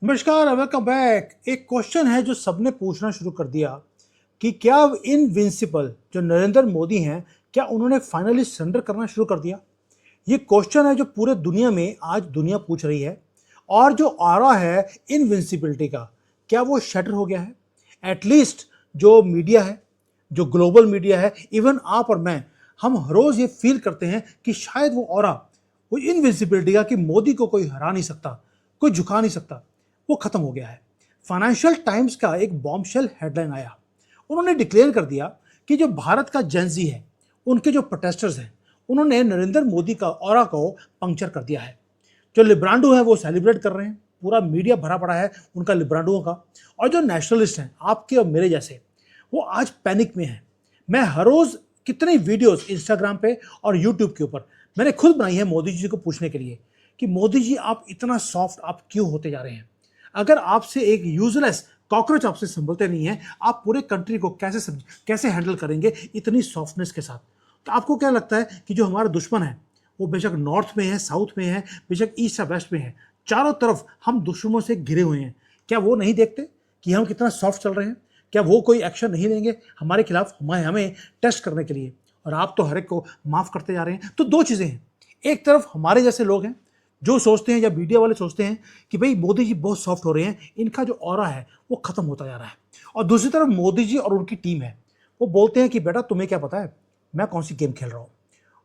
नमस्कार, welcome back. एक question है जो सबने पूछना शुरू कर दिया कि क्या इनविंसिबल जो नरेंद्र मोदी हैं, क्या उन्होंने फाइनली सरेंडर करना शुरू कर दिया। ये क्वेश्चन है जो पूरे दुनिया में आज दुनिया पूछ रही है। और जो ऑरा है इनविंसिबिलिटी का, क्या वो शटर हो गया है। एटलीस्ट जो मीडिया है, जो ग्लोबल मीडिया है, इवन आप और मैं, हम हर रोज ये फील करते हैं कि शायद वो ऑरा, वो इनविंसिबिलिटी का, कि मोदी को कोई हरा नहीं सकता, कोई झुका नहीं सकता, वो खत्म हो गया है। फाइनेंशियल टाइम्स का एक बॉम्बशेल हेडलाइन आया। उन्होंने डिक्लेयर कर दिया कि जो भारत का जेंजी है, उनके जो प्रोटेस्टर्स हैं, उन्होंने नरेंद्र मोदी का ऑरा को पंक्चर कर दिया है। जो लिब्रांडो है वो सेलिब्रेट कर रहे हैं, पूरा मीडिया भरा पड़ा है उनका लिब्रांडों का। और जो नेशनलिस्ट हैं, आपके और मेरे जैसे, वो आज पैनिक में हैं। मैं हर रोज कितनी वीडियोस इंस्टाग्राम पे और यूट्यूब के ऊपर मैंने खुद बनाई है मोदी जी को पूछने के लिए कि मोदी जी, आप इतना सॉफ्ट आप क्यों होते जा रहे हैं। अगर आपसे एक यूजलेस कॉकरोच आपसे संभलते नहीं है, आप पूरे कंट्री को कैसे हैंडल करेंगे इतनी सॉफ्टनेस के साथ। तो आपको क्या लगता है कि जो हमारा दुश्मन है, वो बेशक नॉर्थ में है, साउथ में है, बेशक ईस्ट या वेस्ट में है, चारों तरफ हम दुश्मनों से घिरे हुए हैं, क्या वो नहीं देखते कि हम कितना सॉफ्ट चल रहे हैं। क्या वो कोई एक्शन नहीं लेंगे हमारे खिलाफ, हमें टेस्ट करने के लिए। और आप तो हर एक को माफ करते जा रहे हैं। तो दो चीजें हैं, एक तरफ हमारे जैसे लोग हैं जो सोचते हैं, या मीडिया वाले सोचते हैं कि भाई मोदी जी बहुत सॉफ्ट हो रहे हैं, इनका जो ऑरा है वो खत्म होता जा रहा है। और दूसरी तरफ मोदी जी और उनकी टीम है, वो बोलते हैं कि बेटा तुम्हें क्या पता है मैं कौन सी गेम खेल रहा हूँ।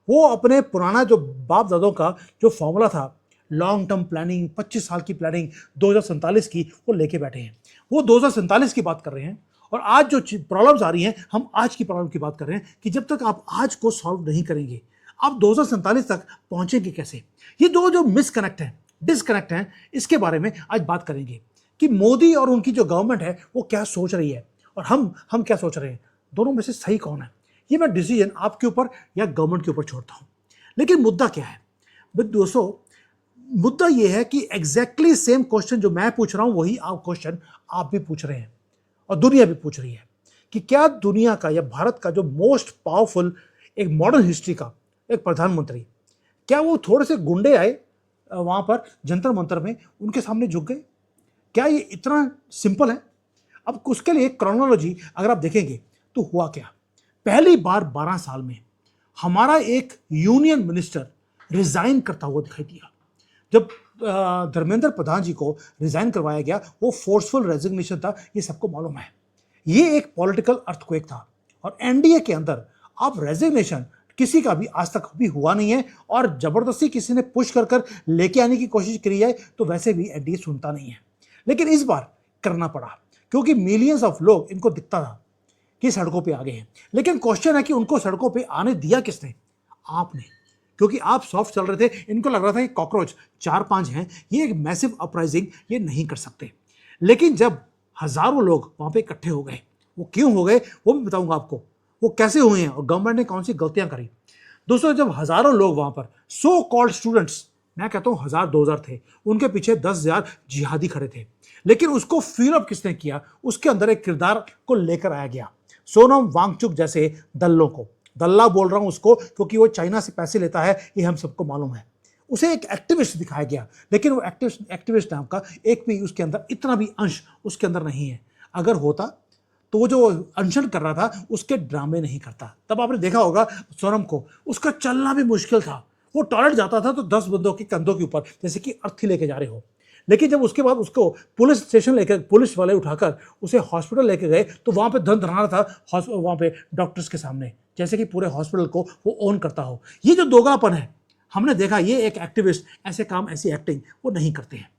वो अपने पुराना जो बाप दादों का जो फॉर्मूला था, लॉन्ग टर्म प्लानिंग, 25 साल की प्लानिंग 2047 की, वो लेके बैठे हैं। वो 2047 की बात कर रहे हैं। और आज जो प्रॉब्लम्स आ रही हैं, हम आज की प्रॉब्लम की बात कर रहे हैं कि जब तक आप आज को सॉल्व नहीं करेंगे, आप 2047 तक पहुंचेंगे कैसे। ये दो जो मिसकनेक्ट हैं, डिसकनेक्ट हैं, इसके बारे में आज बात करेंगे कि मोदी और उनकी जो गवर्नमेंट है वो क्या सोच रही है, और हम क्या सोच रहे हैं। दोनों में से सही कौन है, ये मैं डिसीजन आपके ऊपर या गवर्नमेंट के ऊपर छोड़ता हूं। लेकिन मुद्दा क्या है दोस्तों, मुद्दा यह है कि एग्जैक्टली सेम क्वेश्चन जो मैं पूछ रहा हूं, वही आप क्वेश्चन आप भी पूछ रहे हैं और दुनिया भी पूछ रही है कि क्या दुनिया का या भारत का जो मोस्ट पावरफुल एक मॉडर्न हिस्ट्री का एक प्रधानमंत्री, क्या वो थोड़े से गुंडे आए वहां पर जंतर मंतर में, उनके सामने झुक गए। क्या ये इतना सिंपल है। अब उसके लिए क्रोनोलॉजी अगर आप देखेंगे तो हुआ क्या। पहली बार 12 साल में हमारा एक यूनियन मिनिस्टर रिजाइन करता हुआ दिखाई दिया। जब धर्मेंद्र प्रधान जी को रिजाइन करवाया गया, वो फोर्सफुल रेजिग्नेशन था, ये सबको मालूम है। ये एक पॉलिटिकल अर्थक्वेक था। और एनडीए के अंदर अब रेजिग्नेशन किसी का भी आज तक भी हुआ नहीं है। और जबरदस्ती किसी ने पुश कर कर लेके आने की कोशिश करी जाए तो वैसे भी एनडीए सुनता नहीं है। लेकिन इस बार करना पड़ा क्योंकि मिलियंस ऑफ लोग, इनको दिखता था कि सड़कों पे आ गए हैं। लेकिन क्वेश्चन है कि उनको सड़कों पे आने दिया किसने। आपने, क्योंकि आप सॉफ्ट चल रहे थे। इनको लग रहा था कि कॉकरोच 4-5 हैं, ये एक मैसिव अपराइजिंग ये नहीं कर सकते। लेकिन जब हजारों लोग वहां पे इकट्ठे हो गए, वो क्यों हो गए वो भी बताऊंगा आपको, वो कैसे हुए हैं और गवर्नमेंट ने कौन सी गलतियां करी। दोस्तों, जब हजारों लोग वहां पर, सो कॉल्ड स्टूडेंट्स, मैं कहता हूं 1000-2000 थे, उनके पीछे 10,000 जिहादी खड़े थे। लेकिन उसको फील अप किसने किया, उसके अंदर एक किरदार को लेकर आया गया, सोनम वांगचुक जैसे दल्लों को। दल्ला बोल रहा हूं उसको क्योंकि वो चाइना से पैसे लेता है, ये हम सबको मालूम है। उसे एक एक्टिविस्ट दिखाया गया, लेकिन वो एक्टिविस्ट नाम का एक भी उसके अंदर इतना भी अंश उसके अंदर नहीं है। अगर होता तो वो जो अनशन कर रहा था उसके ड्रामे नहीं करता। तब आपने देखा होगा सोनम को, उसका चलना भी मुश्किल था। वो टॉयलेट जाता था तो 10 बंदों के कंधों के ऊपर, जैसे कि अर्थी लेके जा रहे हो। लेकिन जब उसके बाद उसको पुलिस स्टेशन लेकर, पुलिस वाले उठाकर उसे हॉस्पिटल लेके गए, तो वहां पे धन धना था वहां पे डॉक्टर्स के सामने, जैसे कि पूरे हॉस्पिटल को वो ओन करता हो। ये जो दोगलापन है हमने देखा, ये एक एक्टिविस्ट ऐसे काम, ऐसी एक्टिंग वो नहीं करते हैं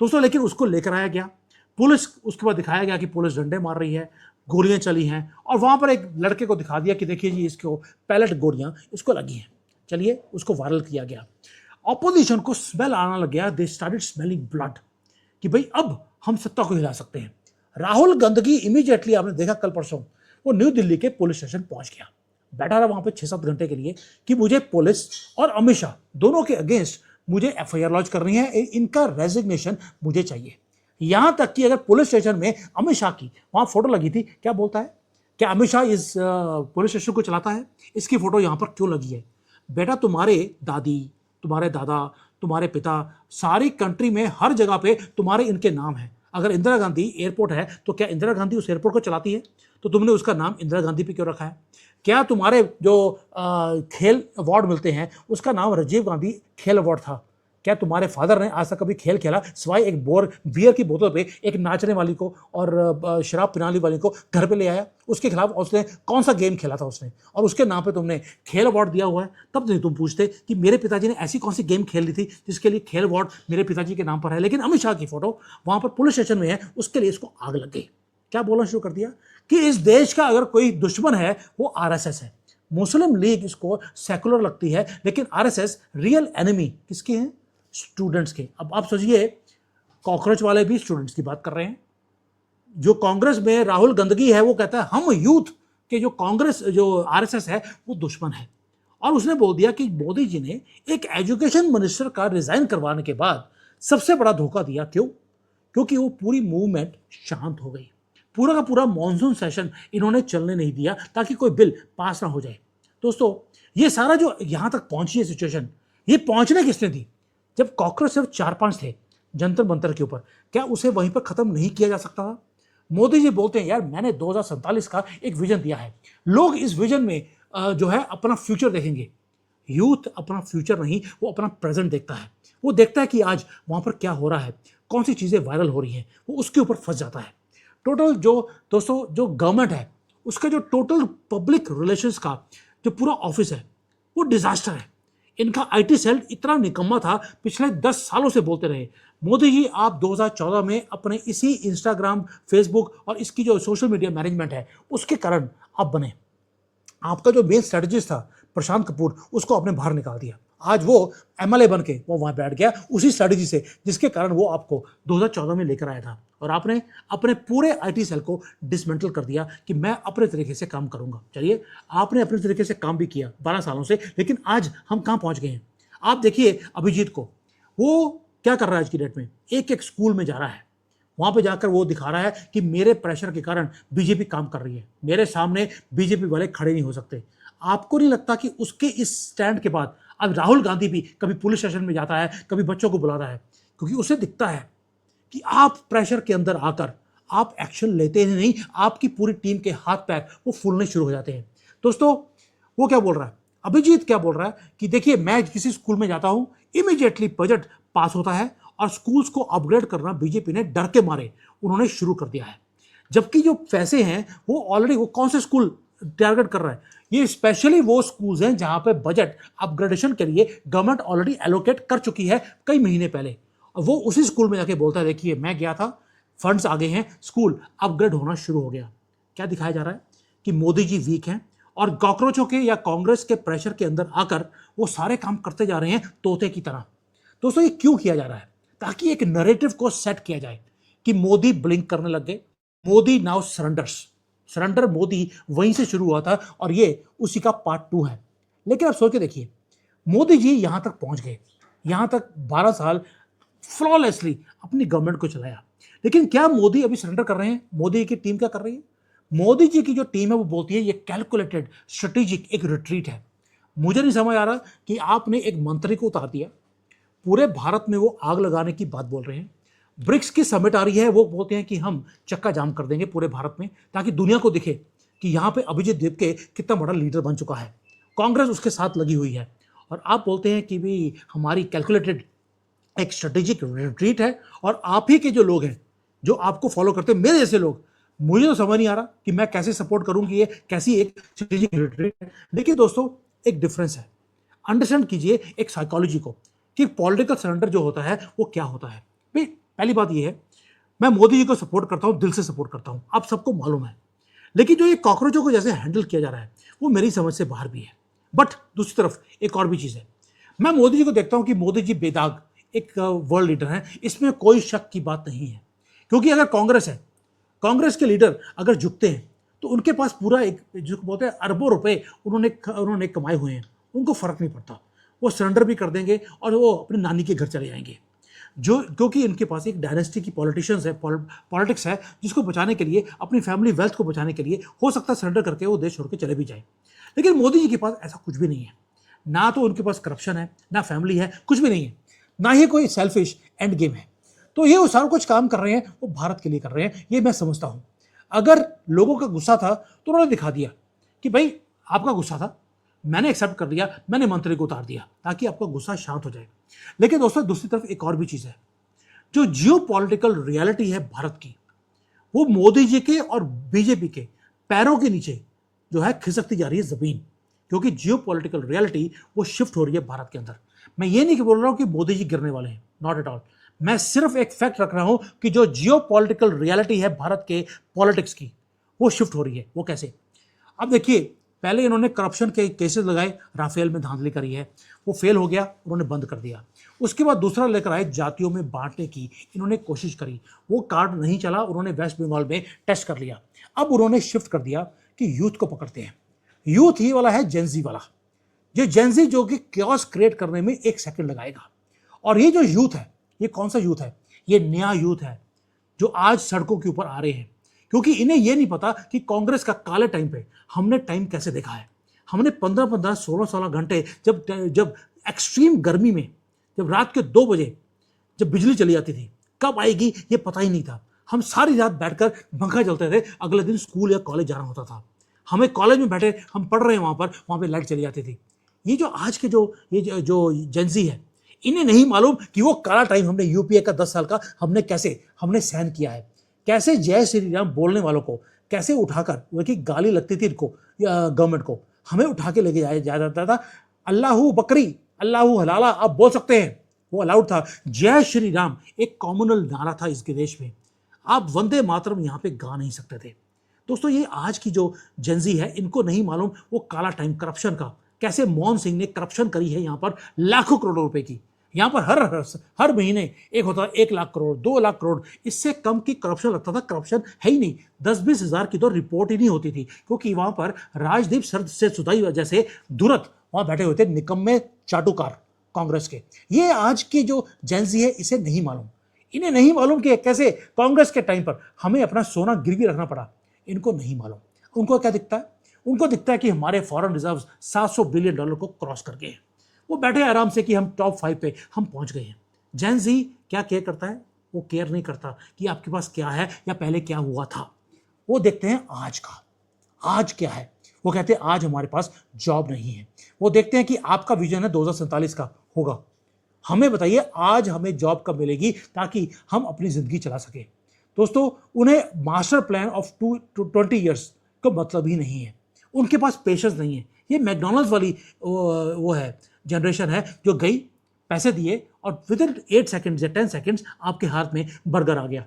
दोस्तों। लेकिन उसको लेकर आया गया पुलिस, उसके बाद दिखाया गया कि पुलिस डंडे मार रही है, गोलियां चली हैं, और वहां पर एक लड़के को दिखा दिया कि देखिए जी, इसको पैलेट गोलियां इसको लगी हैं। चलिए, उसको वायरल किया गया। ऑपोजिशन को स्मेल आना लग गया, दे स्टार्टेड स्मेलिंग ब्लड, कि भाई अब हम सत्ता को हिला सकते हैं। राहुल गांधी इमीडिएटली, आपने देखा कल परसों, वो न्यू दिल्ली के पुलिस स्टेशन पहुंच गया, बैठा रहा वहां पे 6-7 घंटे के लिए कि मुझे पुलिस और अमित शाह दोनों के अगेंस्ट मुझे एफआईआर लॉन्च करनी है, इनका रेजिग्नेशन मुझे चाहिए। यहां तक कि अगर पुलिस स्टेशन में अमित शाह की वहां फोटो लगी थी, क्या बोलता है, क्या अमित शाह इस पुलिस स्टेशन को चलाता है, इसकी फोटो यहां पर क्यों लगी है। बेटा, तुम्हारे दादी, तुम्हारे दादा, तुम्हारे पिता, सारी कंट्री में हर जगह पे तुम्हारे इनके नाम है। अगर इंदिरा गांधी एयरपोर्ट है तो क्या इंदिरा गांधी उस एयरपोर्ट को चलाती है? तो तुमने उसका नाम इंदिरा गांधी पे क्यों रखा है? क्या तुम्हारे जो खेल अवार्ड मिलते हैं उसका नाम राजीव गांधी खेल अवार्ड था? क्या तुम्हारे फादर ने आज तक कभी खेल खेला सिवाय एक बियर की बोतल पे एक नाचने वाली को और शराब पिलाने वाली को घर पे ले आया? उसके खिलाफ उसने कौन सा गेम खेला था उसने, और उसके नाम पे तुमने खेल अवार्ड दिया हुआ है? तब नहीं तुम पूछते कि मेरे पिताजी ने ऐसी कौन सी गेम खेल ली थी जिसके लिए खेल अवार्ड मेरे पिताजी के नाम पर है। लेकिन अमित शाह की फोटो वहां पर पुलिस स्टेशन में है, उसके लिए इसको आग लग गई। क्या बोलना शुरू कर दिया कि इस देश का अगर कोई दुश्मन है वो आरएसएस है। मुस्लिम लीग इसको सेकुलर लगती है, लेकिन आरएसएस रियल एनिमी किसकी है? स्टूडेंट्स के। अब आप सोचिए, कॉकरोच वाले भी स्टूडेंट्स की बात कर रहे हैं। जो कांग्रेस में राहुल गंदगी है वो कहता है हम यूथ के, जो कांग्रेस जो आरएसएस है वो दुश्मन है। और उसने बोल दिया कि मोदी जी ने एक एजुकेशन मिनिस्टर का रिजाइन करवाने के बाद सबसे बड़ा धोखा दिया। क्यों? क्योंकि वो पूरी मूवमेंट शांत हो गई। पूरा का पूरा मॉनसून सेशन इन्होंने चलने नहीं दिया ताकि कोई बिल पास ना हो जाए। दोस्तों, ये सारा जो यहां तक पहुंची है सिचुएशन, ये पहुंचने किसने दी? जब कॉकरोच सिर्फ 4-5 थे जंतर मंतर के ऊपर, क्या उसे वहीं पर खत्म नहीं किया जा सकता था? मोदी जी बोलते हैं यार मैंने 2047 का एक विजन दिया है, लोग इस विजन में जो है अपना फ्यूचर देखेंगे। यूथ अपना फ्यूचर नहीं, वो अपना प्रेजेंट देखता है। वो देखता है कि आज वहां पर क्या हो रहा है, कौन सी चीजें वायरल हो रही हैं, वो उसके ऊपर फंस जाता है। टोटल जो दोस्तों जो गवर्नमेंट है उसका जो टोटल पब्लिक रिलेशंस का जो पूरा ऑफिस है वो डिजास्टर है। इनका आईटी सेल इतना निकम्मा था, पिछले 10 सालों से बोलते रहे। मोदी जी आप 2014 में अपने इसी इंस्टाग्राम, फेसबुक और इसकी जो सोशल मीडिया मैनेजमेंट है उसके कारण आप बने। आपका जो मेन स्ट्रेटजिस्ट था प्रशांत कपूर, उसको आपने बाहर निकाल दिया। आज वो एमएलए बन के वो वहां बैठ गया उसी स्ट्रेटजी से जिसके कारण वो आपको 2014 में लेकर आया था। और आपने अपने पूरे आईटी सेल को डिसमेंटल कर दिया कि मैं अपने तरीके से काम करूंगा। चलिए, आपने अपने तरीके से काम भी किया 12 सालों से, लेकिन आज हम कहां पहुंच गए हैं? आप देखिए अभिजीत को, वो क्या कर रहा है आज की डेट में? एक एक स्कूल में जा रहा है, वहां पे जाकर वो दिखा रहा है कि मेरे प्रेशर के कारण बीजेपी काम कर रही है, मेरे सामने बीजेपी वाले खड़े नहीं हो सकते। आपको नहीं लगता कि उसके इस स्टैंड के बाद अब राहुल गांधी भी कभी पुलिस स्टेशन में जाता है, कभी बच्चों को बुलाता है? क्योंकि उसे दिखता है कि आप प्रेशर के अंदर आकर आप एक्शन लेते ही नहीं, आपकी पूरी टीम के हाथ पैर वो फूलने शुरू हो जाते हैं। दोस्तों, वो क्या बोल रहा है, अभिजीत क्या बोल रहा है कि देखिए मैं किसी स्कूल में जाता हूं, इमीडिएटली बजट पास होता है और स्कूल्स को अपग्रेड करना बीजेपी ने डर के मारे उन्होंने शुरू कर दिया है। जबकि जो पैसे हैं वो ऑलरेडी, वो कौन से स्कूल टारगेट कर रहा है? ये स्पेशली वो स्कूल्स हैं जहां पे बजट अपग्रेडेशन के लिए गवर्नमेंट ऑलरेडी एलोकेट कर चुकी है कई महीने पहले। और वो उसी स्कूल में जाके बोलता है देखिए मैं गया था, फंड्स आ गए हैं, स्कूल अपग्रेड होना शुरू हो गया। क्या दिखाया जा रहा है? कि मोदी जी वीक हैं और कॉकरोचों के या कांग्रेस के प्रेशर के अंदर आकर वो सारे काम करते जा रहे हैं तोते की तरह। दोस्तों, ये क्यों किया जा रहा है? ताकि एक नैरेटिव को सेट किया जाए कि मोदी ब्लिंक करने लग गए, Modi now surrenders. Surrender Modi वहीं से शुरू हुआ था और ये उसी का पार्ट 2 है। लेकिन आप सोच के देखिए, मोदी जी यहां तक पहुंच गए, यहां तक 12 साल फ्लॉलेसली अपनी गवर्नमेंट को चलाया। लेकिन क्या मोदी अभी सरेंडर कर रहे हैं? मोदी की टीम क्या कर रही है? मोदी जी की जो टीम है वो बोलती है ये कैलकुलेटेड स्ट्रेटेजिक एक रिट्रीट है। मुझे नहीं समझ आ रहा कि आपने एक मंत्री को उतार दिया, पूरे भारत में वो आग लगाने की बात बोल रहे हैं। ब्रिक्स की समिट आ रही है, वो बोलते हैं कि हम चक्का जाम कर देंगे पूरे भारत में ताकि दुनिया को दिखे कि यहाँ पे अभिजीत देवके कितना बड़ा लीडर बन चुका है, कांग्रेस उसके साथ लगी हुई है। और आप बोलते हैं कि भी हमारी कैलकुलेटेड एक स्ट्रेटेजिक रिट्रीट है और आप ही के जो लोग हैं जो आपको फॉलो करते हैं, मेरे जैसे लोग, मुझे तो समझ नहीं आ रहा कि मैं कैसे सपोर्ट करूंगी ये कैसी एक स्ट्रेटेजिक रिट्रीट है। लेकिन दोस्तों, एक डिफरेंस है, अंडरस्टैंड कीजिए एक साइकोलॉजी को कि पॉलिटिकल सरेंडर जो होता है वो क्या होता है। भाई पहली बात ये है, मैं मोदी जी को सपोर्ट करता हूं, दिल से सपोर्ट करता हूं, आप सबको मालूम है। लेकिन जो ये कॉकरोचों को जैसे हैंडल किया जा रहा है वो मेरी समझ से बाहर भी है। बट दूसरी तरफ एक और भी चीज है, मैं मोदी जी को देखता हूं कि मोदी जी बेदाग एक वर्ल्ड लीडर हैं, इसमें कोई शक की बात नहीं है। क्योंकि अगर कांग्रेस है, कांग्रेस के लीडर अगर झुकते हैं तो उनके पास पूरा एक जो बोलते हैं अरबों रुपए उन्होंने कमाए हुए हैं, उनको फर्क नहीं पड़ता, वो सरेंडर भी कर देंगे और वो अपनी नानी के घर चले जाएंगे। जो क्योंकि इनके पास एक डायनेस्टी की पॉलिटिशियंस है, पॉलिटिक्स है, जिसको बचाने के लिए, अपनी फैमिली वेल्थ को बचाने के लिए हो सकता है सरेंडर करके वो देश छोड़ के चले भी जाए। लेकिन मोदी जी के पास ऐसा कुछ भी नहीं है, ना तो उनके पास करप्शन है, ना फैमिली है, कुछ भी नहीं है। ना ही कोई सेल्फिश एंड गेम है। तो ये वो सारा कुछ काम कर रहे हैं वो भारत के लिए कर रहे हैं, ये मैं समझता हूं। अगर लोगों का गुस्सा था तो उन्होंने दिखा दिया कि भाई आपका गुस्सा था, मैंने एक्सेप्ट कर दिया, मैंने मंत्री को उतार दिया ताकि आपका गुस्सा शांत हो जाए। लेकिन दोस्तों दूसरी तरफ एक और भी चीज है, जो जियो पॉलिटिकल रियलिटी है भारत की, वो मोदी जी के और बीजेपी के पैरों के नीचे जो है खिसकती जा रही है जमीन, क्योंकि जियो पॉलिटिकल रियलिटी वो शिफ्ट हो रही है भारत के अंदर। मैं ये नहीं बोल रहा हूं कि मोदी जी गिरने वाले हैं, नॉट एट ऑल। मैं सिर्फ एक फैक्ट रख रहा हूं कि जो जियो पॉलिटिकल रियलिटी है भारत के पॉलिटिक्स की, वो शिफ्ट हो रही है। वो कैसे? अब देखिए, पहले इन्होंने करप्शन के केसेस लगाए, राफेल में धांधली करी है, वो फेल हो गया, उन्होंने बंद कर दिया। उसके बाद दूसरा लेकर आए, जातियों में बांटने की इन्होंने कोशिश करी, वो कार्ड नहीं चला, उन्होंने वेस्ट बंगाल में टेस्ट कर लिया। अब उन्होंने शिफ्ट कर दिया कि यूथ को पकड़ते हैं। यूथ ही वाला है जेंजी वाला, ये जेंजी जो कि क्योस क्रिएट करने में 1 सेकंड लगाएगा। और ये जो यूथ है, ये कौन सा यूथ है? ये नया यूथ है जो आज सड़कों के ऊपर आ रहे हैं, क्योंकि इन्हें यह नहीं पता कि कांग्रेस का काले टाइम पे हमने टाइम कैसे देखा है। हमने 15-15, 16-16 घंटे जब एक्सट्रीम गर्मी में, जब रात के 2 बजे जब बिजली चली जाती थी, कब आएगी ये पता ही नहीं था। हम सारी रात बैठकर पंखा चलते थे, अगले दिन स्कूल या कॉलेज जाना होता था। हमें कॉलेज में बैठे, हम पढ़ रहे हैं वहां पे लाइट चली जाती थी। ये जो आज के जो जेंजी है, इन्हें नहीं मालूम कि वो काला टाइम हमने यूपीए का 10 साल का हमने सहन किया है। कैसे जय श्री राम बोलने वालों को कैसे उठाकर, वो की गाली लगती थी इनको, गवर्नमेंट को, हमें उठा के लेके जाया जाता था। अल्लाहू बकरी अल्लाहू हलाला आप बोल सकते हैं, वो अलाउड था। जय श्री राम एक कॉमनल नारा था इसके देश में। आप वंदे मातरम यहाँ पे गा नहीं सकते थे। दोस्तों ये आज की जो जेंजी है, इनको नहीं मालूम वो काला टाइम करप्शन का, कैसे मनमोहन सिंह ने करप्शन करी है यहाँ पर लाखों करोड़ों रुपए की। यहाँ पर हर महीने एक होता है 1 लाख करोड़, 2 लाख करोड़, इससे कम की करप्शन लगता था। करप्शन है ही नहीं। 10-20 हज़ार की तो रिपोर्ट ही नहीं होती थी, क्योंकि वहां पर राजदीप सर से सुधाई वजह से दुरत वहां बैठे हुए थे निकम्मे चाटुकार कांग्रेस के। ये आज की जो जेंजी है इसे नहीं मालूम। इन्हें नहीं मालूम कि कैसे कांग्रेस के टाइम पर हमें अपना सोना गिरवी रखना पड़ा। इनको नहीं मालूम। उनको क्या दिखता है? उनको दिखता है कि हमारे फॉरेन रिजर्व्स $700 बिलियन को क्रॉस कर गए हैं। वो बैठे आराम से कि हम टॉप 5 पे हम पहुंच गए हैं। जेंजी क्या केयर करता है? वो केयर नहीं करता कि आपके पास क्या है या पहले क्या हुआ था। वो देखते हैं आज का, आज क्या है। वो कहते हैं आज हमारे पास जॉब नहीं है। वो देखते हैं कि आपका विजन है 2047 का होगा, हमें बताइए आज हमें जॉब कब मिलेगी ताकि हम अपनी जिंदगी चला सके। दोस्तों उन्हें मास्टर प्लान ऑफ 20 ईयर्स का मतलब ही नहीं है। उनके पास पेशेंस नहीं है। ये मैकडॉनल्ड्स वाली वो है जनरेशन है जो गई, पैसे दिए और विद इन 8 सेकेंड्स या 10 सेकेंड्स आपके हाथ में बर्गर आ गया।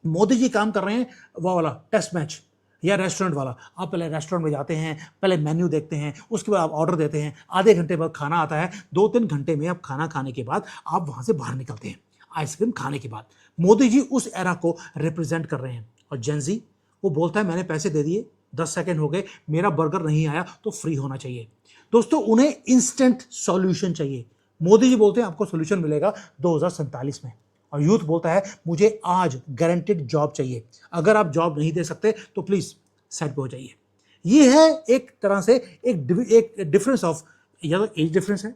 मोदी जी काम कर रहे हैं वो वाला टेस्ट मैच या रेस्टोरेंट वाला। आप पहले रेस्टोरेंट में जाते हैं, पहले मेन्यू देखते हैं, उसके बाद आप ऑर्डर देते हैं, आधे घंटे बाद खाना आता है, 2-3 घंटे में आप खाना खाने के बाद आप वहां से बाहर निकलते हैं आइसक्रीम खाने के बाद। मोदी जी उस एरा को रिप्रेजेंट कर रहे हैं। और जेंजी वो बोलता है मैंने पैसे दे दिए, 10 सेकेंड हो गए, मेरा बर्गर नहीं आया तो फ्री होना चाहिए। दोस्तों उन्हें इंस्टेंट सॉल्यूशन चाहिए। मोदी जी बोलते हैं आपको सॉल्यूशन मिलेगा 2047 में, और यूथ बोलता है मुझे आज गारंटेड जॉब चाहिए। अगर आप जॉब नहीं दे सकते तो प्लीज साइड पे हो जाइए। ये है एक तरह से एक डिफरेंस ऑफ, या तो एज डिफरेंस है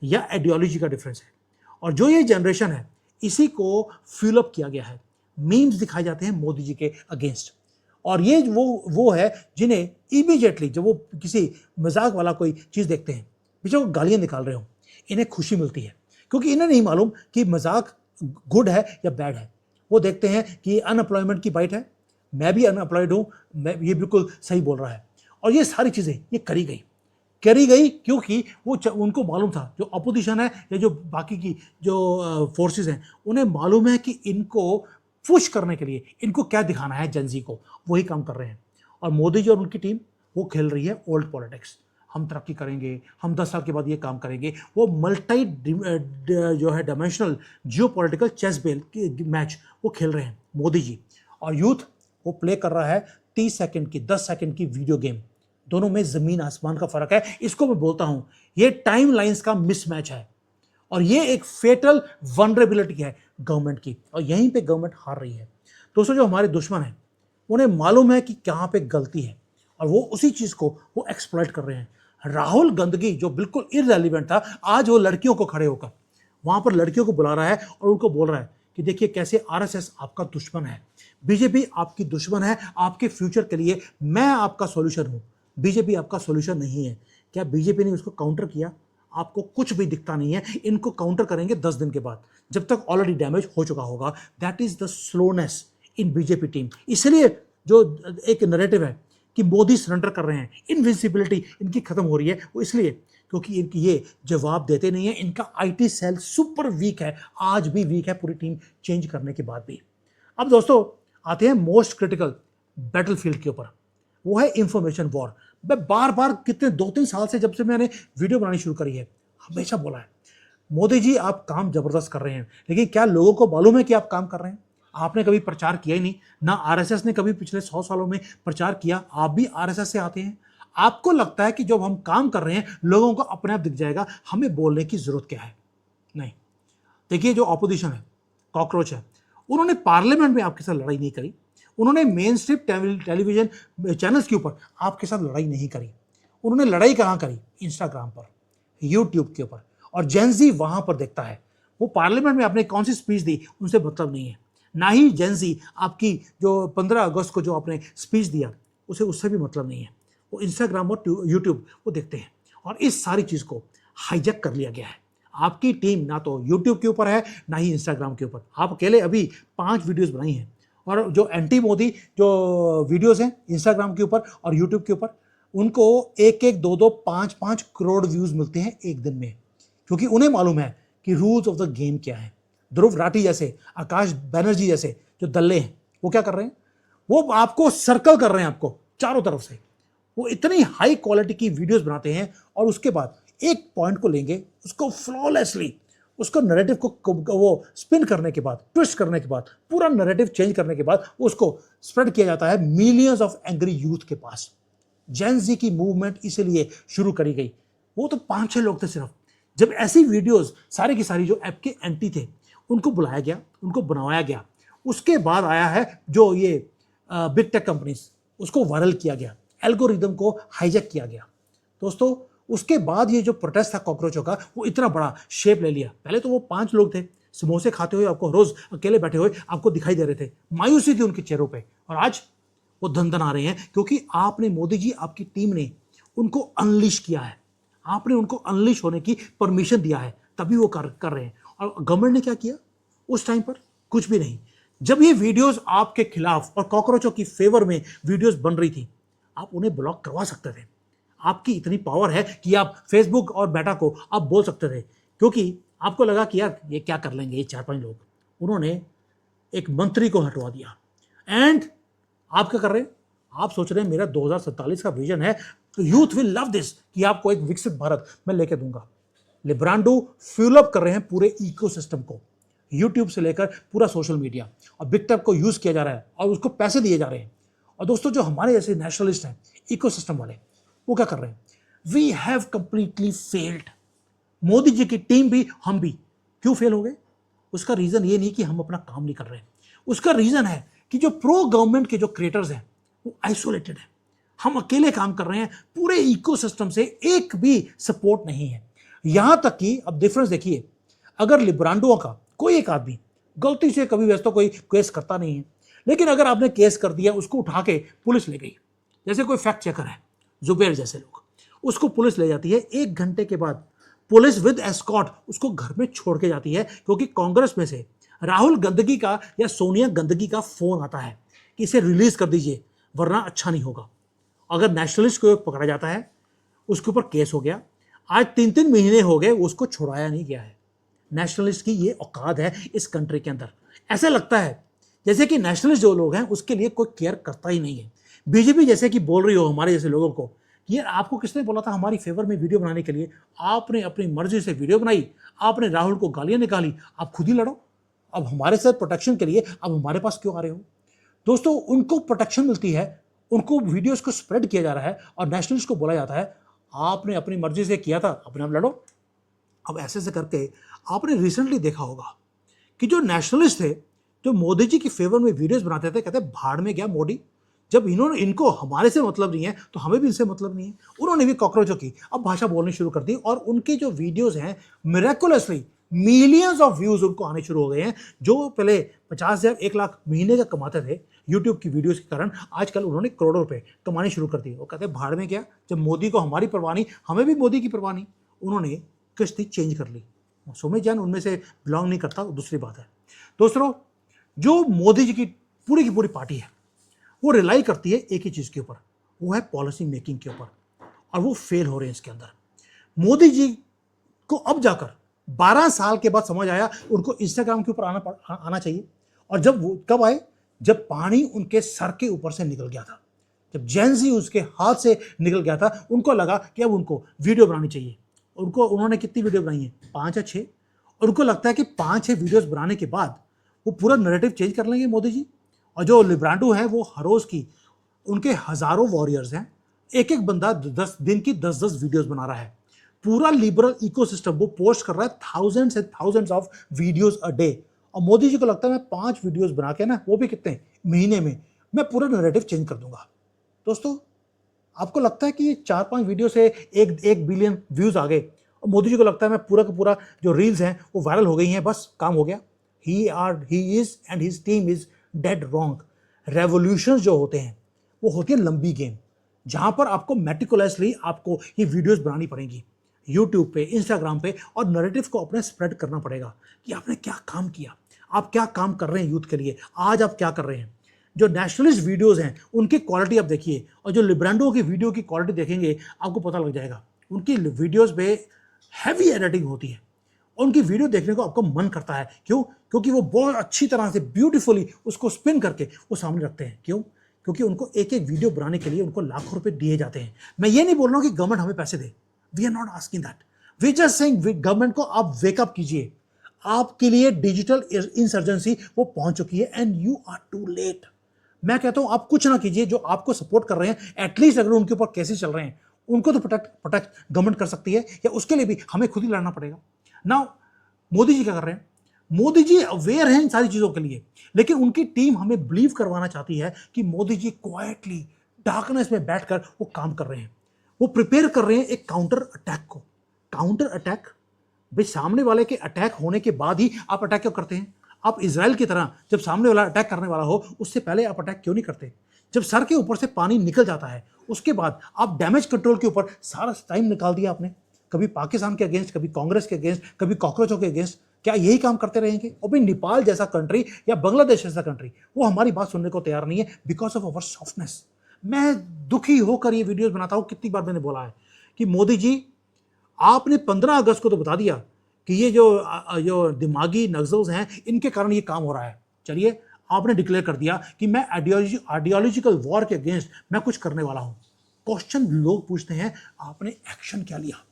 या आइडियोलॉजी का डिफरेंस है। और जो ये जनरेशन है इसी को फ्यूल अप किया गया है। मीम्स दिखाए जाते हैं मोदी जी के अगेंस्ट, और ये वो है जिन्हें इमीडिएटली जब वो किसी मजाक वाला कोई चीज़ देखते हैं, पीछे वो गालियां निकाल रहे हो, इन्हें खुशी मिलती है, क्योंकि इन्हें नहीं मालूम कि मजाक गुड है या बैड है। वो देखते हैं कि अनएम्प्लॉयमेंट की बाइट है, मैं भी अनएम्प्लॉयड हूँ, मैं ये बिल्कुल सही बोल रहा है। और ये सारी चीज़ें ये करी गई क्योंकि वो उनको मालूम था, जो अपोजिशन है या जो बाकी की जो फोर्सेस हैं, उन्हें मालूम है कि इनको पुश करने के लिए इनको क्या दिखाना है जेंजी को, वही काम कर रहे हैं। और मोदी जी और उनकी टीम वो खेल रही है ओल्ड पॉलिटिक्स। हम तरक्की करेंगे, हम 10 साल के बाद ये काम करेंगे। वो मल्टी जो है dimensional geopolitical chess match वो खेल रहे हैं मोदी जी। और यूथ वो प्ले कर रहा है 30 सेकंड की, 10 सेकंड की वीडियो गेम। दोनों में जमीन आसमान का फर्क है। इसको मैं बोलता हूं ये टाइम लाइन्स का मिसमैच है, और ये एक फेटल वनरेबिलिटी है गवर्नमेंट की, और यहीं पे गवर्नमेंट हार रही है। दोस्तों जो हमारे दुश्मन हैं उन्हें मालूम है कि कहाँ पे गलती है, और वो उसी चीज़ को वो एक्सप्लॉइट कर रहे हैं। राहुल गंदगी जो बिल्कुल इररेलेवेंट था, आज वो लड़कियों को खड़े होकर वहां पर लड़कियों को बुला रहा है और उनको बोल रहा है कि देखिए कैसे आरएसएस आपका दुश्मन है, बीजेपी आपकी दुश्मन है, आपके फ्यूचर के लिए मैं आपका सॉल्यूशन हूं, बीजेपी आपका सॉल्यूशन नहीं है। क्या बीजेपी ने उसको काउंटर किया? आपको कुछ भी दिखता नहीं है। इनको काउंटर करेंगे 10 दिन के बाद, जब तक ऑलरेडी डैमेज हो चुका होगा। That is the slowness in BJP team. इसलिए जो एक नैरेटिव है कि मोदी सरेंडर कर रहे हैं, इनविजिबिलिटी इनकी खत्म हो रही है, वो इसलिए क्योंकि इनकी ये जवाब देते नहीं है। इनका आईटी सेल सुपर वीक है, आज भी वीक है, पूरी टीम चेंज करने के बाद भी। अब दोस्तों आते हैं मोस्ट क्रिटिकल बैटलफील्ड के ऊपर, वो है इंफॉर्मेशन वॉर। मैं बार बार कितने 2-3 साल से, जब से मैंने वीडियो बनानी शुरू करी है, हमेशा बोला है मोदी जी आप काम जबरदस्त कर रहे हैं, लेकिन क्या लोगों को मालूम है कि आप काम कर रहे हैं? आपने कभी प्रचार किया ही नहीं, ना आरएसएस ने कभी पिछले 100 सालों में प्रचार किया। आप भी आरएसएस से आते हैं। आपको लगता है कि जब हम काम कर रहे हैं लोगों को अपने आप दिख जाएगा, हमें बोलने की जरूरत क्या है? नहीं। देखिए जो ऑपोजिशन है, कॉकरोच है, उन्होंने पार्लियामेंट में आपके साथ लड़ाई नहीं करी, उन्होंने मेन स्ट्रीम टेलीविजन चैनल्स के ऊपर आपके साथ लड़ाई नहीं करी। उन्होंने लड़ाई कहाँ करी? इंस्टाग्राम पर, यूट्यूब के ऊपर, और जेंजी वहां पर देखता है। वो पार्लियामेंट में आपने कौन सी स्पीच दी उनसे मतलब नहीं है, ना ही जेंजी आपकी जो 15 अगस्त को जो आपने स्पीच दिया उसे उससे भी मतलब नहीं है। वो इंस्टाग्राम और यूट्यूब वो देखते हैं, और इस सारी चीज़ को हाईजैक कर लिया गया है। आपकी टीम ना तो यूट्यूब के ऊपर है ना ही इंस्टाग्राम के ऊपर। आप अकेले अभी 5 वीडियोस बनाई हैं, और जो एंटी मोदी जो वीडियोस हैं इंस्टाग्राम के ऊपर और यूट्यूब के ऊपर, उनको 1-1, 2-2, 5-5 करोड़ व्यूज मिलते हैं एक दिन में, क्योंकि उन्हें मालूम है कि रूल्स ऑफ द गेम क्या है। ध्रुव राठी जैसे, आकाश बैनर्जी जैसे जो दल्ले हैं, वो क्या कर रहे हैं? वो आपको सर्कल कर रहे हैं, आपको चारों तरफ से। वो इतनी हाई क्वालिटी की वीडियोस बनाते हैं, और उसके बाद एक पॉइंट को लेंगे, उसको फ्लॉलेसली, उसको नैरेटिव को वो स्पिन करने के बाद, ट्विस्ट करने के बाद, पूरा नैरेटिव चेंज करने के बाद उसको स्प्रेड किया जाता है मिलियंस ऑफ एंग्री यूथ के पास। जेन जी की मूवमेंट इसीलिए शुरू करी गई। वो तो 5-6 लोग थे सिर्फ। जब ऐसी वीडियोस सारी की सारी जो ऐप के एंटी थे उनको बुलाया गया, उनको बनवाया गया, उसके बाद आया है जो ये बिग टेक कंपनीज, उसको वायरल किया गया, एल्गोरिदम को हाईजैक किया गया। दोस्तों उसके बाद ये जो प्रोटेस्ट था कॉकरोचों का, वो इतना बड़ा शेप ले लिया। पहले तो वो 5 लोग थे, समोसे खाते हुए आपको रोज अकेले बैठे हुए आपको दिखाई दे रहे थे, मायूसी थी उनके चेहरों पे, और आज वो धन आ रहे हैं क्योंकि आपने, मोदी जी आपकी टीम ने उनको अनलिश किया है, आपने उनको अनलिश होने की परमिशन दिया है, तभी वो कर रहे हैं। और गवर्नमेंट ने क्या किया उस टाइम पर? कुछ भी नहीं। जब ये वीडियोस आपके खिलाफ और कॉकरोचों की फेवर में वीडियोस बन रही थी, आप उन्हें ब्लॉक करवा सकते थे। आपकी इतनी पावर है कि आप फेसबुक और मेटा को आप बोल सकते थे, क्योंकि आपको लगा कि यार ये क्या कर लेंगे ये 4-5 लोग। उन्होंने एक मंत्री को हटवा दिया, एंड आप क्या कर रहे हैं? आप सोच रहे हैं मेरा 2047 का विजन है, यूथ विल लव दिस, कि आपको एक विकसित भारत मैं लेके दूंगा। लिब्रांडो फ्यूल अप कर रहे हैं पूरे इकोसिस्टम को, यूट्यूब से लेकर पूरा सोशल मीडिया, और बिग टेक को यूज किया जा रहा है और उसको पैसे दिए जा रहे हैं। और दोस्तों जो हमारे जैसे नेशनलिस्ट हैं, इकोसिस्टम वाले, वो क्या कर रहे हैं? We have completely failed. Modi ji की टीम भी, हम भी। क्यों फेल हो गए? उसका रीजन ये नहीं कि हम अपना काम नहीं कर रहे हैं, उसका रीजन है कि जो प्रो गवर्नमेंट के जो क्रिएटर्स हैं वो आइसोलेटेड है। हम अकेले काम कर रहे हैं, पूरे इकोसिस्टम से एक भी सपोर्ट नहीं है। यहां तक कि अब डिफरेंस देखिए, अगर लिब्रांडो का कोई एक आदमी गलती से, कभी वैसे तो कोई केस करता नहीं है, लेकिन अगर आपने केस कर दिया, उसको उठा के पुलिस ले गई, जैसे कोई फैक्ट चेकर है जुबेर जैसे लोग, उसको पुलिस ले जाती है, 1 घंटे के बाद पुलिस विद एस्कॉर्ट उसको घर में छोड़ के जाती है, क्योंकि कांग्रेस में से राहुल गंदगी का या सोनिया गंदगी का फोन आता है कि इसे रिलीज कर दीजिए वरना अच्छा नहीं होगा। अगर नेशनलिस्ट को पकड़ा जाता है, उसके ऊपर केस हो गया, आज 3-3 महीने हो गए, उसको छुड़ाया नहीं गया है। नेशनलिस्ट की ये औकात है इस कंट्री के अंदर। ऐसा लगता है जैसे कि नेशनलिस्ट जो लोग हैं उसके लिए कोई केयर करता ही नहीं है। बीजेपी जैसे कि बोल रही हो हमारे जैसे लोगों को, ये आपको किसने बोला था हमारी फेवर में वीडियो बनाने के लिए? आपने अपनी मर्जी से वीडियो बनाई, आपने राहुल को गालियां निकाली, आप खुद ही लड़ो। अब हमारे साथ प्रोटेक्शन के लिए अब हमारे पास क्यों आ रहे हो? दोस्तों उनको प्रोटेक्शन मिलती है, उनको वीडियोस को स्प्रेड किया जा रहा है, और नेशनलिस्ट को बोला जाता है आपने अपनी मर्जी से किया था, अपने आप लड़ो। अब ऐसे से करके आपने रिसेंटली देखा होगा कि जो नेशनलिस्ट थे, जो मोदी जी की फेवर में वीडियोस बनाते थे, कहते भाड़ में गया मोदी। जब इनको हमारे से मतलब नहीं है तो हमें भी इनसे मतलब नहीं है। उन्होंने भी कॉकरोचों की अब भाषा बोलनी शुरू कर दी, और उनकी जो वीडियोस हैं मिरेकुलसली मिलियंस ऑफ व्यूज उनको आने शुरू हो गए हैं। जो पहले 50,000 1 लाख महीने का कमाते थे यूट्यूब की वीडियोस के कारण, आजकल उन्होंने करोड़ों रुपए कमाने शुरू कर दिए। वो कहते हैं भाड़ में क्या, जब मोदी को हमारी परवाह नहीं, हमें भी मोदी की परवाह नहीं। उन्होंने किश्ती चेंज कर ली। सुमित जैन उनमें से बिलोंग नहीं करता, दूसरी बात है। दोस्तों, जो मोदी जी की पूरी पार्टी है, वो रिलाई करती है एक ही चीज के ऊपर, वो है पॉलिसी मेकिंग के ऊपर, और वो फेल हो रहे हैं इसके अंदर। मोदी जी को अब जाकर 12 साल के बाद समझ आया उनको इंस्टाग्राम के ऊपर आना चाहिए। और जब वो कब आए, जब पानी उनके सर के ऊपर से निकल गया था, जब जेंजी उसके हाथ से निकल गया था, उनको लगा कि अब उनको वीडियो बनानी चाहिए। उन्होंने कितनी वीडियो बनाई है, 5 या 6। और उनको लगता है कि 5-6 वीडियोस बनाने के बाद वो पूरा नैरेटिव चेंज कर लेंगे मोदी जी। और जो लिब्रांडो है वो हर रोज की, उनके हजारों वॉरियर्स हैं, एक एक बंदा 10 दिन की 10-10 वीडियोस बना रहा है। पूरा लिबरल इकोसिस्टम वो पोस्ट कर रहा है thousands and thousands of videos a day. और मोदी जी को लगता है मैं 5 वीडियोस बना के ना, वो भी कितने महीने में, मैं पूरा नैरेटिव चेंज कर दूंगा। दोस्तों, आपको लगता है कि 4-5 वीडियो से 1 बिलियन व्यूज आ गए, और मोदी जी को लगता है मैं पूरा का पूरा जो रील्स हैं वो वायरल हो गई हैं, बस काम हो गया। He is and his team is dead wrong. Revolutions जो होते हैं वो होती है लंबी गेम, जहां पर आपको मेटिकुलसली आपको ये वीडियोस बनानी पड़ेंगी यूट्यूब पे, इंस्टाग्राम पे, और नैरेटिव को अपने स्प्रेड करना पड़ेगा कि आपने क्या काम किया, आप क्या काम कर रहे हैं यूथ के लिए, आज आप क्या कर रहे हैं। जो नेशनलिस्ट वीडियोस हैं उनकी क्वालिटी आप देखिए, और जो लिब्रांडो की वीडियो की क्वालिटी देखेंगे आपको पता लग जाएगा। उनकी वीडियोस पे हैवी एडिटिंग होती है, उनकी वीडियो देखने को आपको मन करता है। क्यों? क्योंकि वो बहुत अच्छी तरह से ब्यूटीफुली उसको स्पिन करके वो सामने रखते हैं। क्यों? क्योंकि उनको एक एक वीडियो बनाने के लिए उनको लाखों रुपए दिए जाते हैं। मैं ये नहीं बोल रहा हूं कि गवर्नमेंट हमें पैसे दे, we are not asking that, we just saying government को आप वेकअप कीजिए। आपके लिए डिजिटल इंसर्जेंसी वो पहुंच चुकी है and you are too late. मैं कहता हूं आप कुछ ना कीजिए, जो आपको सपोर्ट कर रहे हैं एटलीस्ट अगर उनके ऊपर केसेस चल रहे हैं उनको तो प्रोटेक्ट गवर्नमेंट कर सकती है, या उसके लिए भी हमें खुद ही लड़ना पड़ेगा। नाउ मोदी जी क्या कर रहे हैं? मोदी जी अवेयर हैं इन सारी चीजों के लिए, लेकिन उनकी टीम हमें बिलीव करवाना चाहती है कि मोदी जी क्वाइटली डार्कनेस में बैठकर वो काम कर रहे हैं, वो प्रिपेयर कर रहे हैं एक काउंटर अटैक को। काउंटर अटैक भाई, सामने वाले के अटैक होने के बाद ही आप अटैक क्यों करते हैं? आप इजराइल की तरह जब सामने वाला अटैक करने वाला हो उससे पहले आप अटैक क्यों नहीं करते? जब सर के ऊपर से पानी निकल जाता है उसके बाद आप डैमेज कंट्रोल के ऊपर सारा टाइम निकाल दिया आपने, कभी पाकिस्तान के अगेंस्ट, कभी कांग्रेस के अगेंस्ट, कभी कॉकरोचों के अगेंस्ट। क्या यही काम करते रहेंगे? और भाई नेपाल जैसा कंट्री या बांग्लादेश जैसा कंट्री वो हमारी बात सुनने को तैयार नहीं है बिकॉज ऑफ अवर सॉफ्टनेस। मैं दुखी होकर ये वीडियोस बनाता हूं। कितनी बार मैंने बोला है कि मोदी जी, आपने 15 अगस्त को तो बता दिया कि ये जो दिमागी नक्सल्स हैं इनके कारण ये काम हो रहा है। चलिए, आपने डिक्लेयर कर दिया कि मैं आइडियोलॉजिकल वॉर के अगेंस्ट मैं कुछ करने वाला हूं। क्वेश्चन लोग पूछते हैं, आपने एक्शन क्या लिया?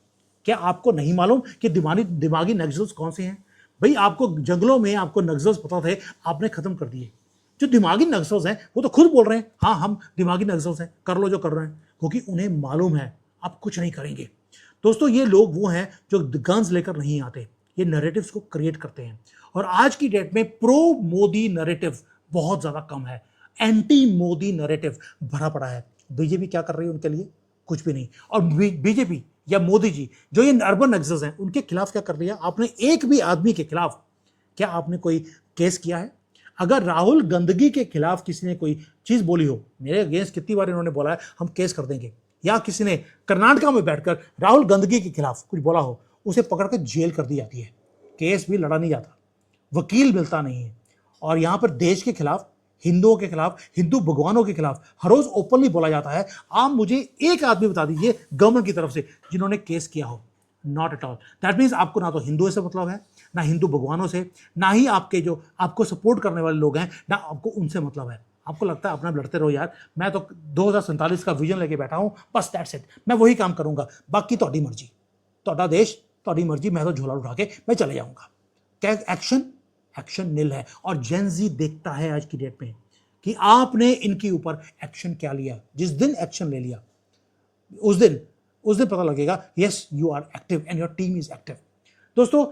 क्या आपको नहीं मालूम कि दिमागी नक्सल्स कौन से हैं? भाई, आपको जंगलों में आपको नक्सल्स पता थे, आपने खत्म कर दिए। जो दिमागी नक्सल्स हैं वो तो खुद बोल रहे हैं हाँ हम दिमागी नक्सल्स हैं, कर लो जो कर रहे हैं, क्योंकि उन्हें मालूम है आप कुछ नहीं करेंगे। दोस्तों, ये लोग वो हैं जो गन्स लेकर नहीं आते, ये नैरेटिव्स को क्रिएट करते हैं। और आज की डेट में प्रो मोदी नैरेटिव बहुत ज्यादा कम है, एंटी मोदी नैरेटिव भरा पड़ा है। बीजेपी क्या कर रही है उनके लिए? कुछ भी नहीं। और बीजेपी या मोदी जी जो ये अर्बन नक्सल्स हैं उनके खिलाफ क्या कर दिया आपने? एक भी आदमी के खिलाफ क्या आपने कोई केस किया है? अगर राहुल गंदगी के खिलाफ किसी ने कोई चीज बोली हो, मेरे अगेंस्ट कितनी बार इन्होंने बोला है हम केस कर देंगे, या किसी ने कर्नाटका में बैठकर राहुल गंदगी के खिलाफ कुछ बोला हो, उसे पकड़कर जेल कर दी जाती है, केस भी लड़ा नहीं जाता, वकील मिलता नहीं है। और यहां पर देश के खिलाफ, हिंदुओं के खिलाफ, हिंदू भगवानों के खिलाफ हर रोज ओपनली बोला जाता है। आप मुझे एक आदमी बता दीजिए गवर्नमेंट की तरफ से जिन्होंने केस किया हो। Not at all. That means आपको ना तो हिंदुओं से मतलब है, ना हिंदू भगवानों से, ना ही आपके जो आपको सपोर्ट करने वाले लोग हैं, ना आपको उनसे मतलब है। आपको लगता है अपना लड़ते रहो यार, मैं तो 2047 का विजन लेके बैठा हूं, बस दैट्स इट, मैं वही काम करूंगा, बाकी ਤੁਹਾਡੀ मर्जी, ਤੁਹਾਡਾ देश, ਤੁਹਾਡੀ मर्जी, मैं तो झोला उठा के मैं चले जाऊंगा। क्या एक्शन नील है। और जेनजी देखता है आज की डेट में कि आपने इनके ऊपर एक्शन क्या लिया। जिस दिन एक्शन ले लिया उस दिन पता लगेगा yes you are active and your team is active. दोस्तों,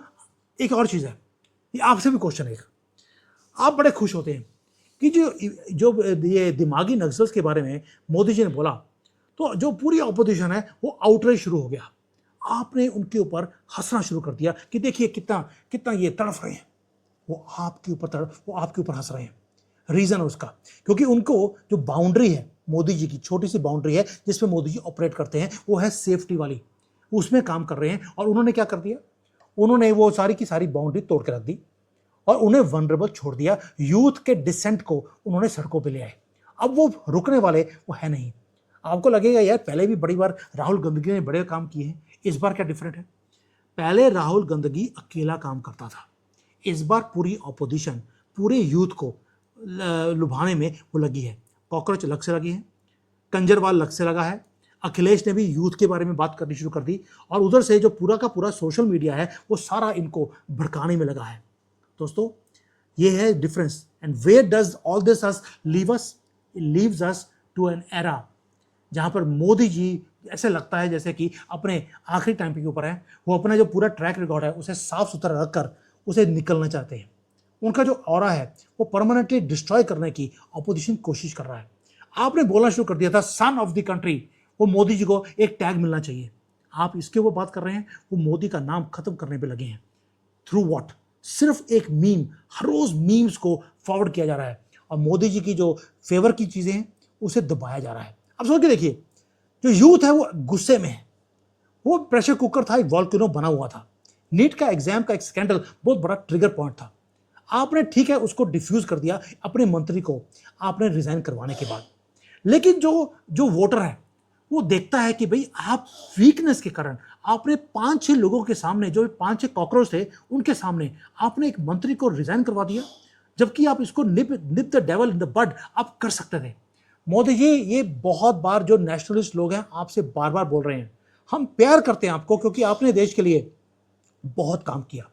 एक और चीज है, ये आपसे भी क्वेश्चन है। आप बड़े खुश होते हैं कि जो ये दिमागी नक्सल्स के बारे में मोदी जी ने बोला, तो जो पूरी ऑपोजिशन है वो आउटरीच शुरू हो गया। आपने उनके ऊपर हंसना शुरू कर दिया कि देखिए कितना कितना ये तड़फ रहे हैं, वो आपके ऊपर हंस रहे हैं। रीजन है उसका, क्योंकि उनको जो बाउंड्री है मोदी जी की, छोटी सी बाउंड्री है जिसमें मोदी जी ऑपरेट करते हैं, वो है सेफ्टी वाली, उसमें काम कर रहे हैं। और उन्होंने क्या कर दिया, उन्होंने वो सारी की सारी बाउंड्री तोड़ के रख दी और उन्हें वनरेबल छोड़ दिया। यूथ के डिसेंट को उन्होंने सड़कों पे ले आए। अब वो रुकने वाले वो है नहीं। आपको लगेगा यार पहले भी बड़ी बार राहुल गांधी ने बड़े काम किए हैं, इस बार क्या डिफरेंट है? पहले राहुल गांधी अकेला काम करता था, इस बार पूरी ऑपोजिशन पूरे यूथ को लुभाने में वो लगी है। कॉकरोच अलग से लगी है, कंजरवाल अलग से लगा है, अखिलेश ने भी यूथ के बारे में बात करनी शुरू कर दी, और उधर से जो पूरा का पूरा सोशल मीडिया है वो सारा इनको भड़काने में लगा है। दोस्तों, ये है difference. And where does all this us leave us? Leaves us to an era जहां पर मोदी जी ऐसे लगता है जैसे कि अपने आखिरी टाइम के ऊपर है, वो अपना जो पूरा ट्रैक रिकॉर्ड है उसे साफ सुथरा रखकर उसे निकलना चाहते हैं। उनका जो ऑरा है वो परमानेंटली डिस्ट्रॉय करने की ऑपोजिशन कोशिश कर रहा है। आपने बोलना शुरू कर दिया था सन ऑफ द कंट्री, वो मोदी जी को एक टैग मिलना चाहिए। आप इसके ऊपर बात कर रहे हैं, वो मोदी का नाम खत्म करने पे लगे हैं। Through what? सिर्फ एक मीम, हर रोज मीम्स को फॉरवर्ड किया जा रहा है और मोदी जी की जो फेवर की चीजें हैं उसे दबाया जा रहा है। अब सोच के देखिए, जो यूथ है वो गुस्से में है, वो प्रेशर कुकर था, एक वॉल्केनो बना हुआ था। नीट का एग्जाम का एक स्कैंडल बहुत बड़ा ट्रिगर पॉइंट था। आपने ठीक है उसको डिफ्यूज कर दिया अपने मंत्री को, आपने रिजाइन करवाने के बाद। लेकिन जो जो वोटर है वो देखता है कि भाई आप वीकनेस के कारण आपने 5-6 लोगों के सामने, जो 5-6 कॉकरोच थे उनके सामने आपने एक मंत्री को रिजाइन करवा दिया, जबकि आप इसको nip the devil in the bud आप कर सकते थे। मोदी जी, ये बहुत बार जो नेशनलिस्ट लोग हैं आपसे बार बार बोल रहे हैं, हम प्यार करते हैं आपको क्योंकि आपने देश के लिए बहुत काम किया,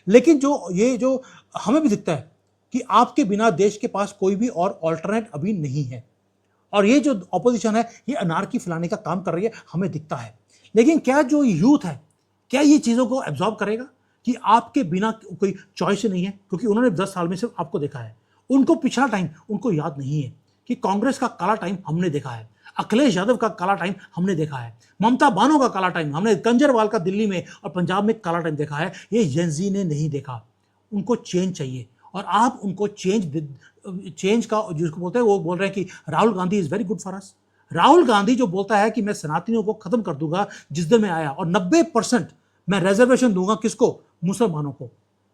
लेकिन जो हमें भी दिखता है कि आपके बिना देश के पास कोई भी और ऑल्टरनेट अभी नहीं है, और ये जो ऑपोजिशन है ये अनारकी फैलाने का काम कर रही है, हमें दिखता है। लेकिन क्या जो यूथ है, क्या ये चीज़ों को एब्जॉर्ब करेगा कि आपके बिना कोई चॉइस नहीं है? क्योंकि उन्होंने 10 साल में सिर्फ आपको देखा है, उनको पिछला टाइम उनको याद नहीं है कि कांग्रेस का काला टाइम हमने देखा है, अखिलेश यादव का काला टाइम हमने देखा है, ममता बानो का काला टाइम हमने, कंजरवाल का दिल्ली में और पंजाब में काला टाइम देखा है। ये जेनजी ने नहीं देखा। उनको चेंज चाहिए और आप उनको चेंज का जिसको बोलते हैं, वो बोल रहे हैं कि Rahul Gandhi is very good for us. Rahul Gandhi जो बोलता है कि मैं सनातनियों को खत्म कर दूंगा जिस दिन मैं आया, और 90% मैं रिजर्वेशन दूंगा किसको? मुसलमानों को।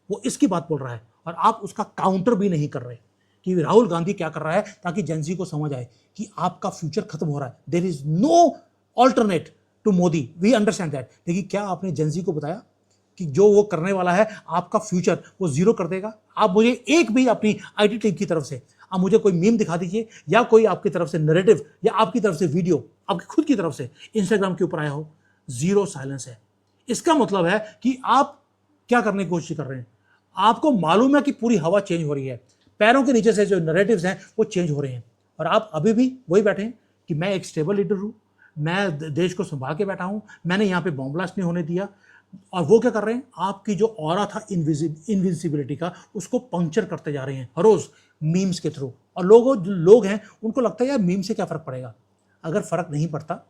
वो इसकी बात बोल रहा है और आप उसका काउंटर भी नहीं कर रहे कि राहुल गांधी क्या कर रहा है, ताकि जेनजी को समझ आए कि आपका फ्यूचर खत्म हो रहा है। There is no alternate to Modi, we understand that. लेकिन क्या आपने जेनजी को बताया कि जो वो करने वाला है आपका फ्यूचर वो जीरो कर देगा? आप मुझे एक भी अपनी आईटी टीम की तरफ से आप मुझे कोई मीम दिखा दीजिए, या कोई आपकी तरफ से नैरेटिव, या आपकी तरफ से वीडियो आपकी खुद की तरफ से इंस्टाग्राम के ऊपर आया हो। जीरो साइलेंस है। इसका मतलब है कि आप क्या करने की कोशिश कर रहे हैं? आपको मालूम है कि पूरी हवा चेंज हो रही है, पैरों के नीचे से जो नैरेटिव्स हैं वो चेंज हो रहे हैं, और आप अभी भी वही बैठे हैं कि मैं एक स्टेबल लीडर हूं, मैं देश को संभाल के बैठा हूं, मैंने यहां पे बॉम्ब ब्लास्ट नहीं होने दिया। और वो क्या कर रहे हैं? आपकी जो ऑरा था इनविजिबिलिटी का, उसको पंक्चर करते जा रहे हैं हर रोज मीम्स के थ्रू। और लोग हैं उनको लगता है यार मीम से क्या फर्क पड़ेगा। अगर फर्क नहीं पड़ता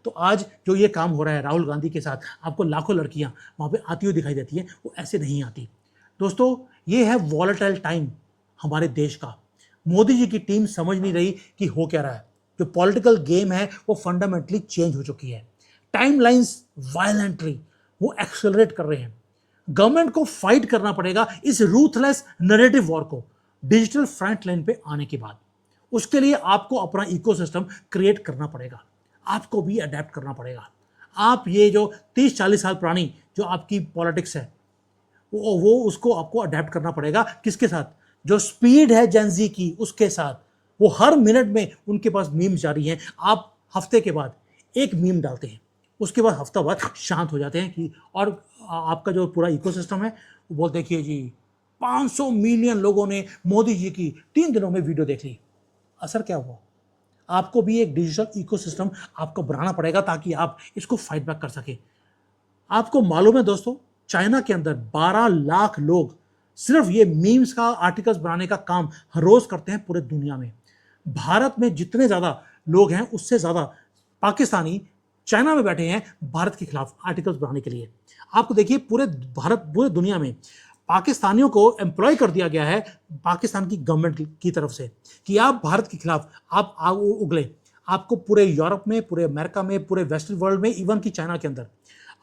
तो आज जो ये काम हो रहा है राहुल गांधी के साथ, आपको लाखों लड़कियां वहां पे आती हुई दिखाई देती हैं, वो ऐसे नहीं आती। दोस्तों, ये है वॉलेटाइल टाइम हमारे देश का। मोदी जी की टीम समझ नहीं रही कि हो क्या रहा है। जो पॉलिटिकल गेम है वो फंडामेंटली चेंज हो चुकी है। टाइमलाइंस वायलेंटली वो एक्सेलरेट कर रहे हैं। गवर्नमेंट को फाइट करना पड़ेगा इस रूथलेस नैरेटिव वॉर को डिजिटल फ्रंट लाइन पे आने के बाद। उसके लिए आपको अपना इकोसिस्टम क्रिएट करना पड़ेगा, आपको भी अडेप्ट करना पड़ेगा। आप ये जो 30-40 साल पुरानी जो आपकी पॉलिटिक्स है वो उसको आपको अडेप्ट करना पड़ेगा। किसके साथ? जो स्पीड है जेनजी की उसके साथ। वो हर मिनट में उनके पास मीम्स जारी हैं। आप हफ्ते के बाद एक मीम डालते हैं, उसके बाद हफ्ता बाद शांत हो जाते हैं कि, और आपका जो पूरा इकोसिस्टम है वो बोल, देखिए जी 500 मिलियन लोगों ने मोदी जी की 3 दिनों में वीडियो देख ली। असर क्या हुआ? आपको भी एक डिजिटल इकोसिस्टम आपको बनाना पड़ेगा ताकि आप इसको फाइट बैक कर सके। आपको मालूम है दोस्तों, चाइना के अंदर 12 लाख लोग सिर्फ ये मीम्स का आर्टिकल्स बनाने का काम हर रोज करते हैं पूरे दुनिया में। भारत में जितने ज्यादा लोग हैं उससे ज्यादा पाकिस्तानी चाइना में बैठे हैं भारत के खिलाफ आर्टिकल्स बनाने के लिए। आपको देखिए पूरे दुनिया में पाकिस्तानियों को एम्प्लॉय कर दिया गया है पाकिस्तान की गवर्नमेंट की तरफ से कि आप भारत के खिलाफ आप उगले। आपको पूरे यूरोप में, पूरे अमेरिका में, पूरे वेस्टर्न वर्ल्ड में, इवन की चाइना के अंदर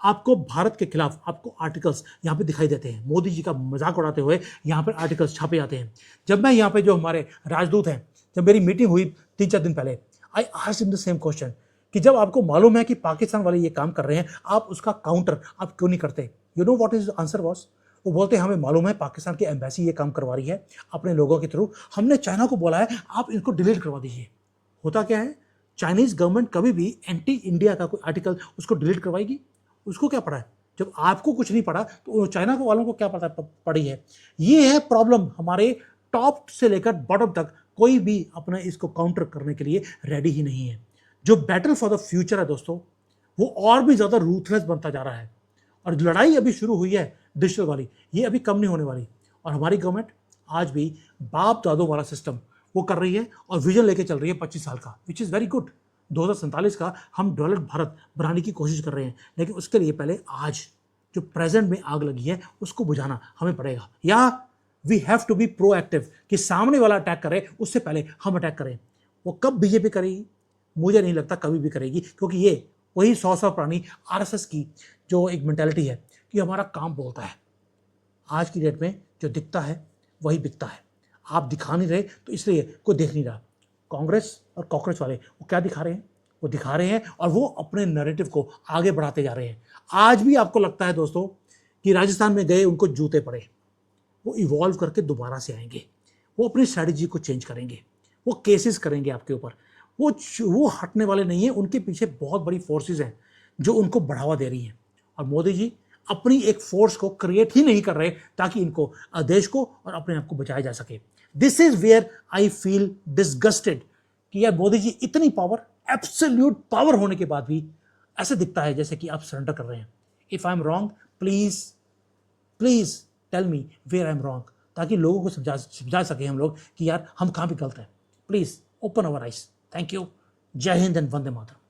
आपको भारत के खिलाफ आपको आर्टिकल्स यहाँ पे दिखाई देते हैं। मोदी जी का मजाक उड़ाते हुए यहाँ पर आर्टिकल्स छापे जाते हैं। जब मैं यहाँ पे जो हमारे राजदूत हैं, जब मेरी मीटिंग हुई 3-4 दिन पहले, I asked him the same question कि जब आपको मालूम है कि पाकिस्तान वाले ये काम कर रहे हैं, आप उसका काउंटर आप क्यों नहीं करते? You know what is answer was? वो बोलते हैं हमें मालूम है पाकिस्तान की एम्बेसी ये काम करवा रही है अपने लोगों के थ्रू, हमने चाइना को बोला है आप इनको डिलीट करवा दीजिए। होता क्या है, चाइनीज गवर्नमेंट कभी भी एंटी इंडिया का कोई आर्टिकल उसको डिलीट करवाएगी? उसको क्या पड़ा है? जब आपको कुछ नहीं पड़ा तो चाइना को वालों को क्या पता पड़ी है? ये है प्रॉब्लम, हमारे टॉप से लेकर बॉटम तक कोई भी अपने इसको काउंटर करने के लिए रेडी ही नहीं है। जो बैटल फॉर द फ्यूचर है दोस्तों, वो और भी ज्यादा रूथलेस बनता जा रहा है। और लड़ाई अभी शुरू हुई है डिजिटल वाली, ये अभी कम नहीं होने वाली। और हमारी गवर्नमेंट आज भी बाप दादों वाला सिस्टम वो कर रही है और विजन लेके चल रही है 25 साल का, विच इज़ वेरी गुड। 2047 का हम डेवलप्ड भारत बनाने की कोशिश कर रहे हैं, लेकिन उसके लिए पहले आज जो प्रेजेंट में आग लगी है उसको बुझाना हमें पड़ेगा। या we have to be proactive कि सामने वाला अटैक करे उससे पहले हम अटैक करें। वो कब बीजेपी करेगी? मुझे नहीं लगता कभी भी करेगी, क्योंकि ये वही 100 पुरानी आरएसएस की जो एक मेंटालिटी है कि हमारा काम बोलता है। आज की डेट में जो दिखता है वही बिकता है। आप दिखा नहीं रहे तो इसलिए कोई देख नहीं रहा। कांग्रेस और कॉकरोच वाले वो क्या दिखा रहे हैं? वो दिखा रहे हैं और वो अपने नैरेटिव को आगे बढ़ाते जा रहे हैं। आज भी आपको लगता है दोस्तों कि राजस्थान में गए उनको जूते पड़े, वो इवॉल्व करके दोबारा से आएंगे, वो अपनी स्ट्रैटेजी को चेंज करेंगे, वो केसेस करेंगे आपके ऊपर। वो हटने वाले नहीं है, उनके पीछे बहुत बड़ी फोर्सेस हैं जो उनको बढ़ावा दे रही हैं। और मोदी जी अपनी एक फोर्स को क्रिएट ही नहीं कर रहे ताकि इनको देश को और अपने आप को बचाया जा सके। This is where I feel disgusted कि यार मोदी जी इतनी पावर, एब्सोल्यूट पावर होने के बाद भी ऐसे दिखता है जैसे कि आप सरेंडर कर रहे हैं। If I am wrong, please please tell me where I am wrong, ताकि लोगों को समझा सके हम लोग कि यार हम कहाँ पे गलत हैं। Please open our eyes. Thank you. जय हिंद एंड वंदे मातरम।